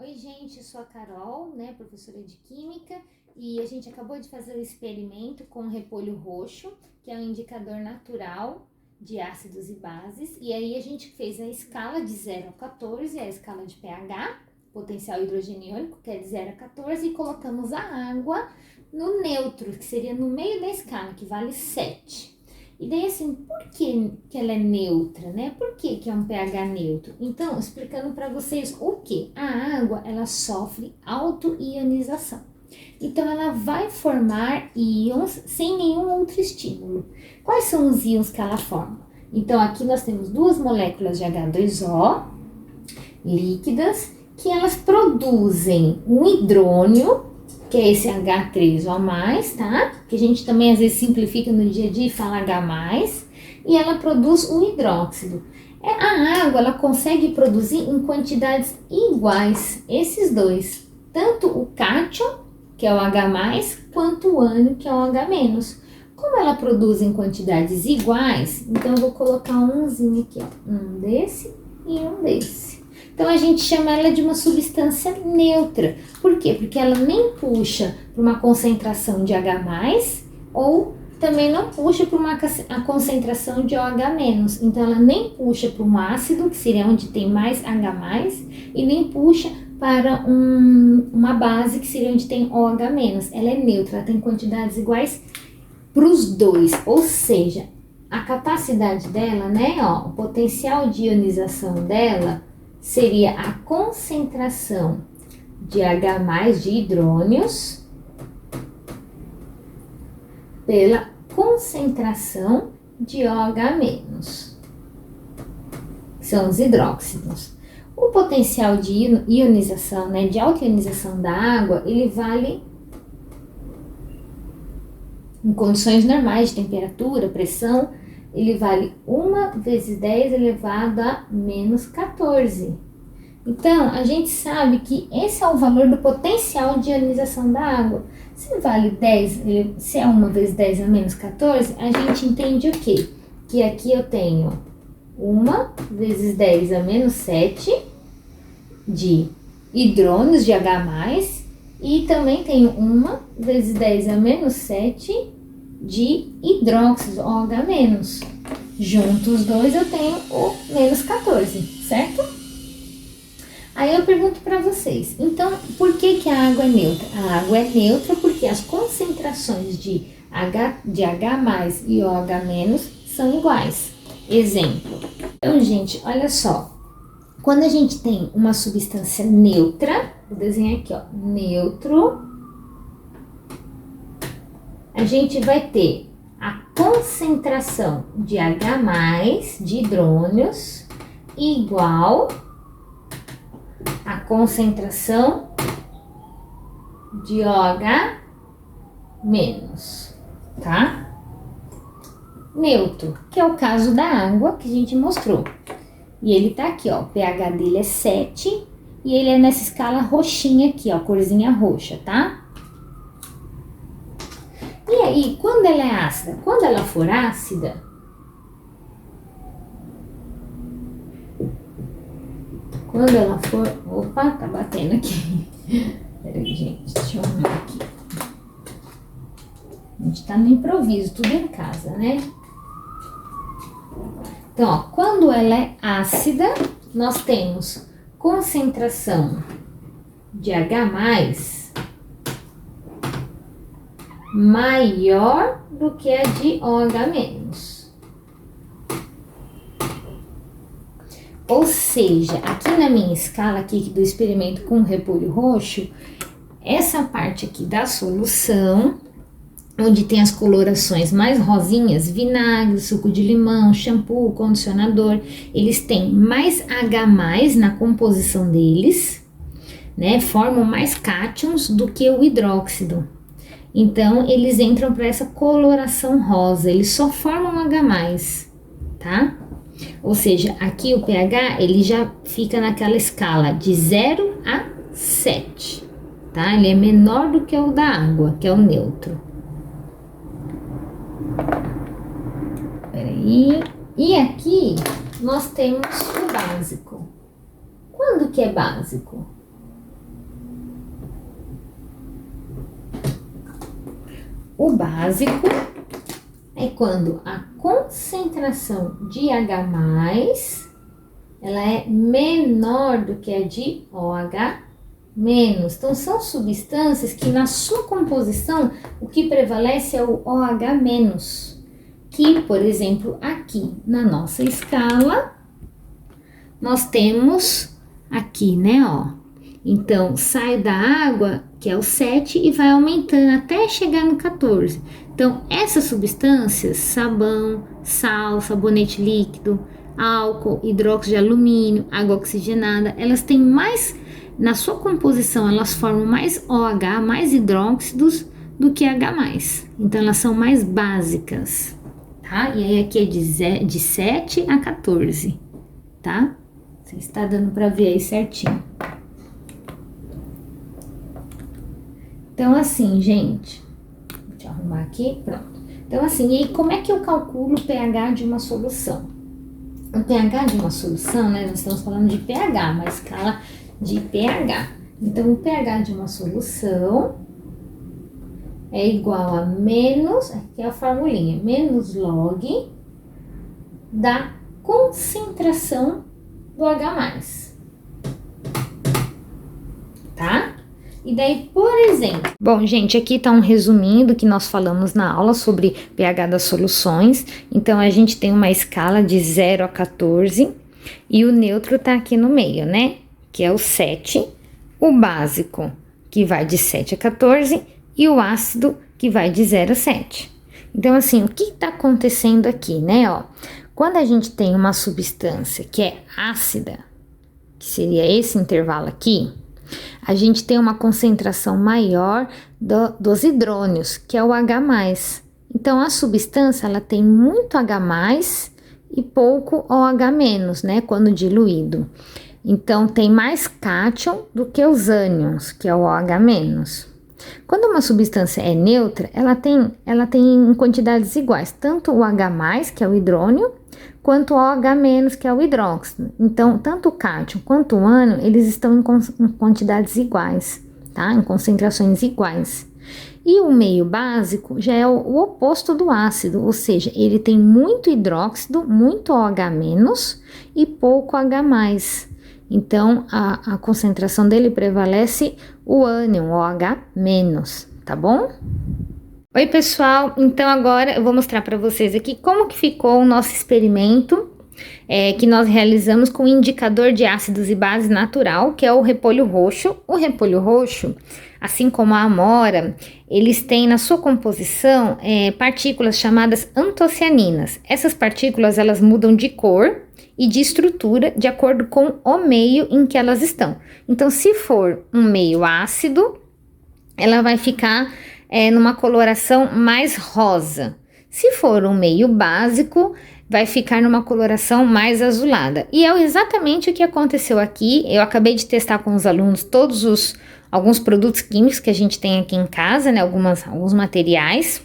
Oi, gente, eu sou a Carol, né, professora de Química, e a gente acabou de fazer o experimento com o repolho roxo, que é um indicador natural de ácidos e bases, e aí a gente fez a escala de 0 a 14, a escala de pH, potencial hidrogeniônico, que é de 0 a 14, e colocamos a água no neutro, que seria no meio da escala, que vale 7. E daí assim, por que ela é neutra, né? Por que é um pH neutro? Então, explicando para vocês o que? A água, ela sofre autoionização. Então, ela vai formar íons sem nenhum outro estímulo. Quais são os íons que ela forma? Então, aqui nós temos duas moléculas de H2O líquidas que elas produzem um hidrônio, que é esse H3O+, tá? Que a gente também às vezes simplifica no dia a dia e fala H+, e ela produz o hidróxido. A água, ela consegue produzir em quantidades iguais, esses dois, tanto o cátion, que é o H+, quanto o ânion, que é o H-. Como ela produz em quantidades iguais, então eu vou colocar umzinho aqui, ó, um desse e um desse. Então, a gente chama ela de uma substância neutra. Por quê? Porque ela nem puxa para uma concentração de H+, ou também não puxa para a concentração de OH-. Então, ela nem puxa para um ácido, que seria onde tem mais H+, e nem puxa para uma base, que seria onde tem OH-. Ela é neutra, ela tem quantidades iguais para os dois, ou seja, a capacidade dela, né, ó, o potencial de ionização dela seria a concentração de H+, de hidrônios, pela concentração de OH-, que são os hidróxidos. O potencial de ionização, né, de autoionização da água, ele vale em condições normais de temperatura, pressão, ele vale 1 vezes 10 elevado a menos 14. Então, a gente sabe que esse é o valor do potencial de ionização da água. Se vale 10, se é 1 vezes 10 a menos 14, a gente entende o quê? Que aqui eu tenho 1 vezes 10 a menos 7 de hidrônios de H+, e também tenho 1 vezes 10 a menos 7 de hidróxido, OH-. Juntos os dois eu tenho o menos 14, certo? Aí eu pergunto para vocês, então por que a água é neutra? A água é neutra porque as concentrações de H+ e OH- são iguais. Exemplo. Então, gente, olha só. Quando a gente tem uma substância neutra, vou desenhar aqui, ó, neutro, a gente vai ter a concentração de H+, de hidrônios, igual a concentração de OH-, tá? Neutro, que é o caso da água que a gente mostrou. E ele tá aqui, ó, o pH dele é 7 e ele é nessa escala roxinha aqui, ó, corzinha roxa, tá? E aí, quando ela é ácida? Quando ela for ácida, quando ela for... Opa, tá batendo aqui. Peraí, gente, deixa eu arrumar aqui. A gente tá no improviso, tudo em casa, né? Então, ó, quando ela é ácida, nós temos concentração de H+, maior do que a de OH-. Ou seja, aqui na minha escala aqui do experimento com o repolho roxo, essa parte aqui da solução, onde tem as colorações mais rosinhas, vinagre, suco de limão, shampoo, condicionador, eles têm mais H+ na composição deles, né? Formam mais cátions do que o hidróxido. Então, eles entram para essa coloração rosa, eles só formam H+, tá? Ou seja, aqui o pH, ele já fica naquela escala de 0 a 7, tá? Ele é menor do que o da água, que é o neutro. Peraí. E aqui, nós temos o básico. Quando que é básico? O básico é quando a concentração de H+, ela é menor do que a de OH-. Então, são substâncias que na sua composição, o que prevalece é o OH-, que, por exemplo, aqui na nossa escala, nós temos aqui, né, ó. Então, sai da água, que é o 7, e vai aumentando até chegar no 14. Então, essas substâncias, sabão, sal, sabonete líquido, álcool, hidróxido de alumínio, água oxigenada, elas têm mais, na sua composição, elas formam mais OH, mais hidróxidos do que H+. Então, elas são mais básicas, tá? E aí, aqui é de 7 a 14, tá? Você está dando para ver aí certinho. Então, assim, gente, deixa eu arrumar aqui, pronto. Então, assim, e aí como é que eu calculo o pH de uma solução? O pH de uma solução, né, nós estamos falando de pH, uma escala de pH. Então, o pH de uma solução é igual a menos, aqui é a formulinha, menos log da concentração do H+. Tá? E daí, por exemplo... Bom, gente, aqui tá um resuminho do que nós falamos na aula sobre pH das soluções. Então, a gente tem uma escala de 0 a 14 e o neutro tá aqui no meio, né? Que é o 7, o básico, que vai de 7 a 14, e o ácido, que vai de 0 a 7. Então, assim, o que tá acontecendo aqui, né, ó? Quando a gente tem uma substância que é ácida, que seria esse intervalo aqui, a gente tem uma concentração maior dos hidrônios, que é o H+. Então, a substância, ela tem muito H+, e pouco OH-, né, quando diluído. Então, tem mais cátion do que os ânions, que é o OH-. Quando uma substância é neutra, ela tem em quantidades iguais, tanto o H+, que é o hidrônio, quanto o OH-, que é o hidróxido. Então, tanto o cátion quanto o ânion, eles estão em quantidades iguais, tá? Em concentrações iguais. E o meio básico já é o oposto do ácido, ou seja, ele tem muito hidróxido, muito OH- e pouco H+. Então, a concentração dele prevalece o ânion, OH-, tá bom? Oi, pessoal! Então, agora eu vou mostrar para vocês aqui como que ficou o nosso experimento que nós realizamos com o indicador de ácidos e bases natural, que é o repolho roxo. O repolho roxo, assim como a amora, eles têm na sua composição partículas chamadas antocianinas. Essas partículas, elas mudam de cor e de estrutura de acordo com o meio em que elas estão. Então, se for um meio ácido, ela vai ficar numa coloração mais rosa. Se for um meio básico, vai ficar numa coloração mais azulada. E é exatamente o que aconteceu aqui. Eu acabei de testar com os alunos alguns produtos químicos que a gente tem aqui em casa, né? Alguns materiais.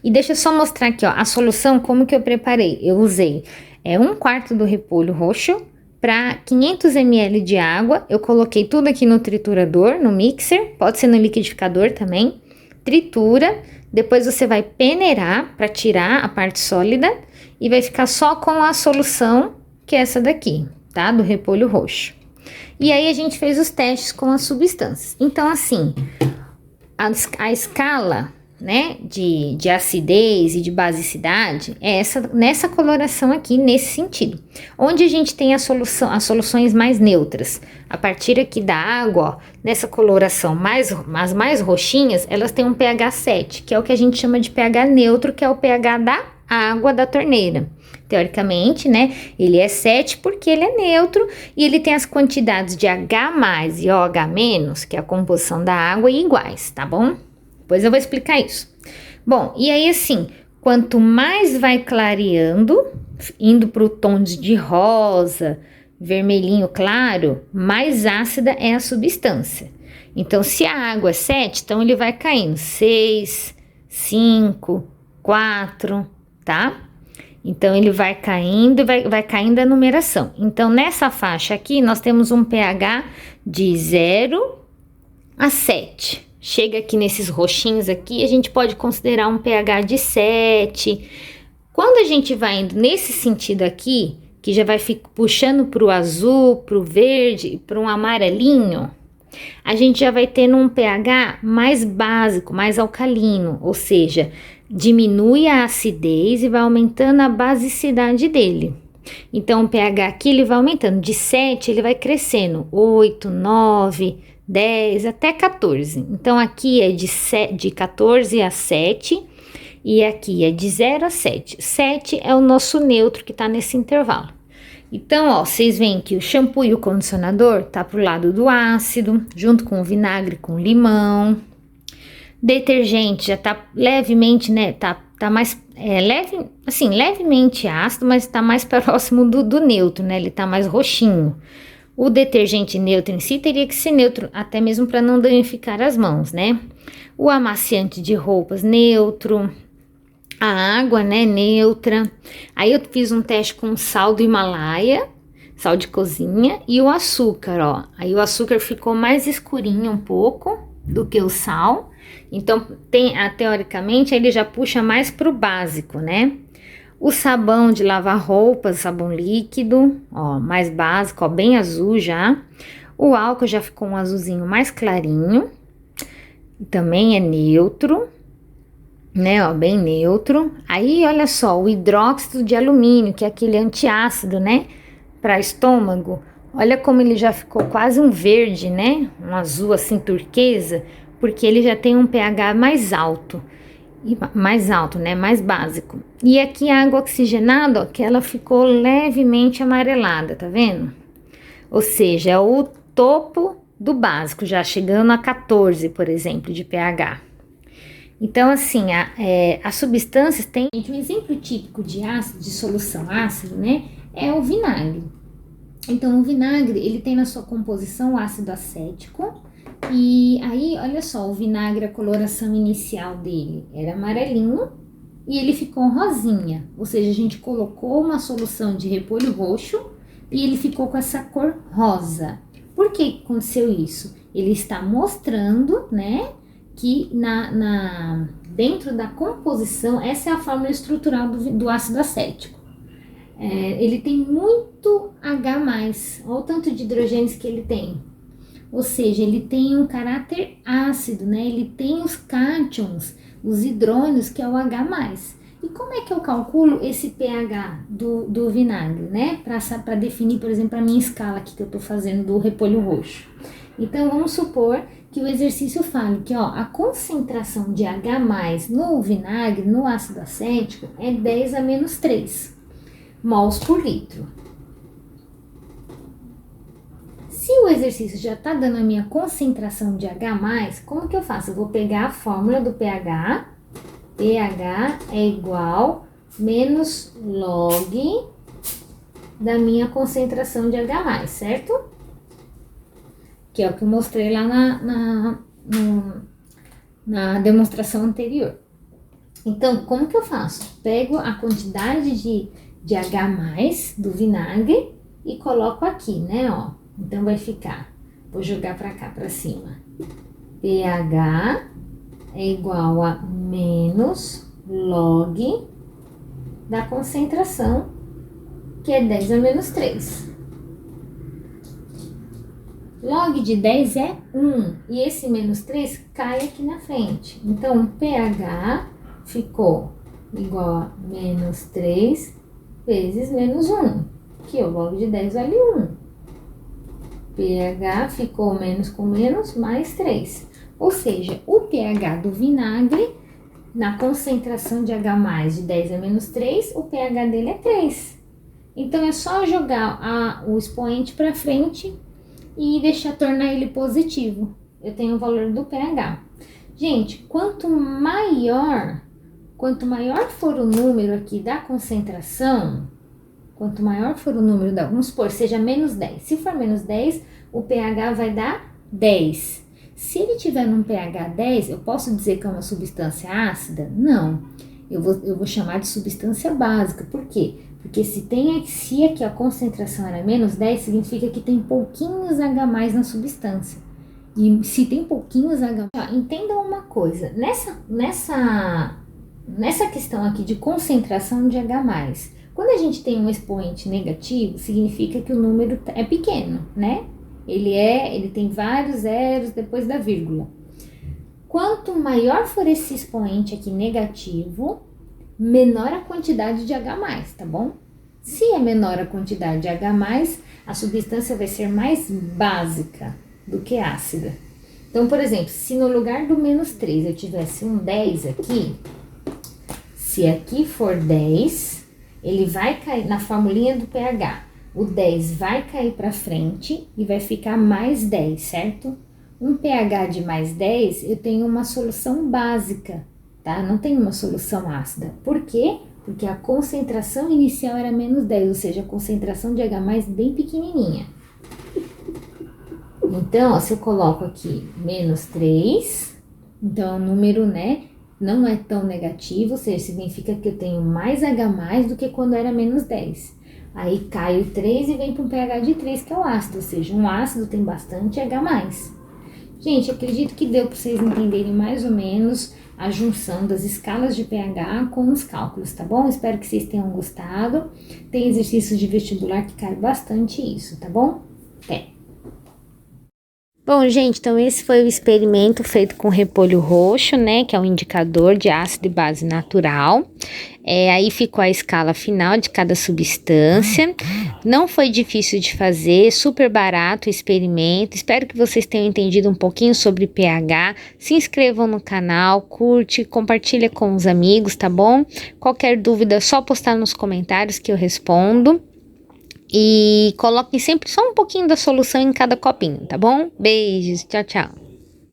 E deixa eu só mostrar aqui, ó, a solução, como que eu preparei. Eu usei 1/4 do repolho roxo para 500 ml de água. Eu coloquei tudo aqui no triturador, no mixer, pode ser no liquidificador também. Tritura, depois você vai peneirar para tirar a parte sólida e vai ficar só com a solução, que é essa daqui, tá? Do repolho roxo. E aí, a gente fez os testes com as substâncias. Então, assim, a escala, né, de acidez e de basicidade é nessa coloração aqui, nesse sentido. Onde a gente tem as soluções mais neutras. A partir aqui da água, ó, nessa coloração, as mais roxinhas, elas têm um pH 7, que é o que a gente chama de pH neutro, que é o pH da água da torneira. Teoricamente, né, ele é 7 porque ele é neutro e ele tem as quantidades de H+ e OH-, que é a composição da água, iguais, tá bom? Depois eu vou explicar isso. Bom, e aí assim, quanto mais vai clareando, indo para o tom de rosa, vermelhinho claro, mais ácida é a substância. Então, se a água é 7, então ele vai caindo 6, 5, 4, tá? Então, ele vai caindo e vai caindo a numeração. Então, nessa faixa aqui, nós temos um pH de 0 a 7. chega aqui nesses roxinhos aqui, a gente pode considerar um pH de 7. Quando a gente vai indo nesse sentido aqui, que já vai puxando para o azul, para o verde, para um amarelinho, a gente já vai tendo um pH mais básico, mais alcalino, ou seja, diminui a acidez e vai aumentando a basicidade dele. Então, o pH aqui ele vai aumentando, de 7 ele vai crescendo, 8, 9, 10 até 14. Então, aqui é de 14 a 7 e aqui é de 0 a 7. 7 é o nosso neutro que está nesse intervalo. Então, ó, vocês veem que o shampoo e o condicionador tá pro lado do ácido, junto com o vinagre com limão. Detergente já tá levemente, né, tá mais, levemente ácido, mas tá mais próximo do neutro, né, ele tá mais roxinho. O detergente neutro em si teria que ser neutro, até mesmo para não danificar as mãos, né. O amaciante de roupas neutro, a água, né, neutra. Aí eu fiz um teste com sal do Himalaia, sal de cozinha e o açúcar, ó. Aí o açúcar ficou mais escurinho um pouco do que o sal. Então, teoricamente, ele já puxa mais pro básico, né? O sabão de lavar roupas, sabão líquido, ó, mais básico, ó, bem azul já. O álcool já ficou um azulzinho mais clarinho. Também é neutro, né, ó, bem neutro. Aí, olha só, o hidróxido de alumínio, que é aquele antiácido, né, para estômago. Olha como ele já ficou quase um verde, né, um azul assim turquesa, porque ele já tem um pH mais alto, né, mais básico. E aqui a água oxigenada, ó, que ela ficou levemente amarelada, tá vendo? Ou seja, é o topo do básico, já chegando a 14, por exemplo, de pH. Então, assim, as substâncias têm... Um exemplo típico de ácido, de solução ácido, né, é o vinagre. Então, o vinagre, ele tem na sua composição o ácido acético. E aí, olha só, o vinagre, a coloração inicial dele era amarelinho e ele ficou rosinha. Ou seja, a gente colocou uma solução de repolho roxo e ele ficou com essa cor rosa. Por que aconteceu isso? Ele está mostrando, né, que dentro da composição, essa é a fórmula estrutural do ácido acético. Ele tem muito H+, olha o tanto de hidrogênios que ele tem. Ou seja, ele tem um caráter ácido, né? Ele tem os cátions, os hidrônios, que é o H+. E como é que eu calculo esse pH do vinagre, né? Para definir, por exemplo, a minha escala aqui que eu tô fazendo do repolho roxo. Então, vamos supor que o exercício fale que, ó, a concentração de H+ no vinagre, no ácido acético, é 10 a menos 3 mols por litro. Se o exercício já está dando a minha concentração de H+, como que eu faço? Eu vou pegar a fórmula do pH. pH é igual menos log da minha concentração de H+, certo? Que é o que eu mostrei lá na demonstração anterior. Então, como que eu faço? Pego a quantidade de H+ do vinagre e coloco aqui, né, ó. Então, vai ficar, vou jogar pra cá, pra cima. pH é igual a menos log da concentração, que é 10 a menos 3. Log de 10 é 1, e esse menos 3 cai aqui na frente. Então, o pH ficou igual a menos 3 vezes menos 1, que o log de 10 vale 1. pH ficou menos com menos, mais 3. Ou seja, o pH do vinagre, na concentração de H+ de 10 a menos 3, o pH dele é 3. Então, é só jogar o expoente para frente e tornar ele positivo. Eu tenho o valor do pH. Gente, quanto maior for o número aqui da concentração, vamos supor, seja menos 10. Se for menos 10, o pH vai dar 10. Se ele tiver num pH 10, eu posso dizer que é uma substância ácida? Não. Eu vou chamar de substância básica. Por quê? Porque se aqui a concentração era menos 10, significa que tem pouquinhos H+ na substância. E se tem pouquinhos H+, entendam uma coisa, nessa questão aqui de concentração de H+, quando a gente tem um expoente negativo, significa que o número é pequeno, né? Ele tem vários zeros depois da vírgula. Quanto maior for esse expoente aqui negativo, menor a quantidade de H+, tá bom? Se é menor a quantidade de H+, a substância vai ser mais básica do que ácida. Então, por exemplo, se no lugar do -3 eu tivesse um 10 aqui, se aqui for 10, ele vai cair na formulinha do pH. O 10 vai cair para frente e vai ficar mais 10, certo? Um pH de mais 10, eu tenho uma solução básica, tá? Não tenho uma solução ácida. Por quê? Porque a concentração inicial era -10, ou seja, a concentração de H+ bem pequenininha. Então, ó, se eu coloco aqui -3, então o número, né, não é tão negativo, ou seja, significa que eu tenho mais H+ do que quando era -10. Aí cai o 3 e vem para um pH de 3, que é o ácido, ou seja, um ácido tem bastante H+. Gente, acredito que deu para vocês entenderem mais ou menos a junção das escalas de pH com os cálculos, tá bom? Espero que vocês tenham gostado. Tem exercícios de vestibular que cai bastante isso, tá bom? Até! Bom, gente, então esse foi o experimento feito com repolho roxo, né, que é um indicador de ácido e base natural. Aí ficou a escala final de cada substância. Não foi difícil de fazer, super barato o experimento. Espero que vocês tenham entendido um pouquinho sobre pH. Se inscrevam no canal, curte, compartilha com os amigos, tá bom? Qualquer dúvida é só postar nos comentários que eu respondo. E coloquem sempre só um pouquinho da solução em cada copinho, tá bom? Beijos, tchau, tchau.